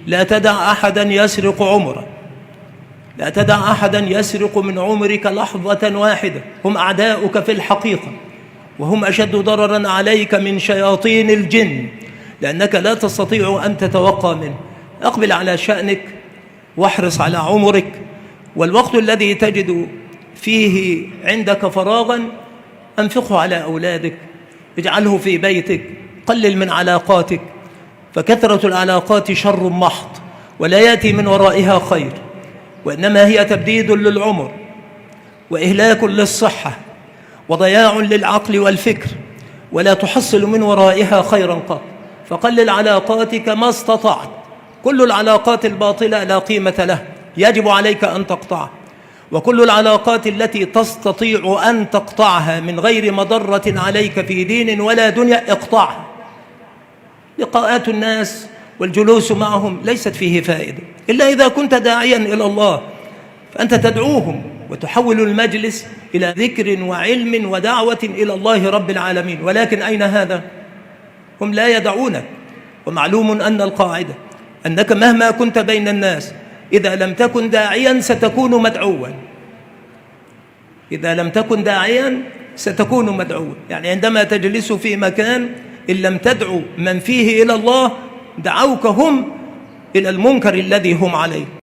لا تدع أحدا يسرق عمرك، لا تدع أحدا يسرق من عمرك لحظة واحدة. هم أعداؤك في الحقيقة، وهم أشد ضررا عليك من شياطين الجن، لأنك لا تستطيع أن تتوقى منه. أقبل على شأنك واحرص على عمرك، والوقت الذي تجد فيه عندك فراغا أنفقه على أولادك، اجعله في بيتك، قلل من علاقاتك، فكثرة العلاقات شر محض ولا يأتي من ورائها خير، وإنما هي تبديد للعمر وإهلاك للصحة وضياع للعقل والفكر، ولا تحصل من ورائها خيرا قط. فقلل علاقاتك ما استطعت. كل العلاقات الباطلة لا قيمة لها، يجب عليك أن تقطعها، وكل العلاقات التي تستطيع أن تقطعها من غير مضرة عليك في دين ولا دنيا اقطعها. لقاءات الناس والجلوس معهم ليست فيه فائدة، إلا إذا كنت داعيا إلى الله، فأنت تدعوهم وتحول المجلس إلى ذكر وعلم ودعوة إلى الله رب العالمين. ولكن أين هذا؟ هم لا يدعونك. ومعلوم أن القاعدة أنك مهما كنت بين الناس إذا لم تكن داعيا ستكون مدعوا. إذا لم تكن داعيا ستكون مدعوا. يعني عندما تجلس في مكان إن لم تدعو من فيه إلى الله دعوك هم إلى المنكر الذي هم عليه.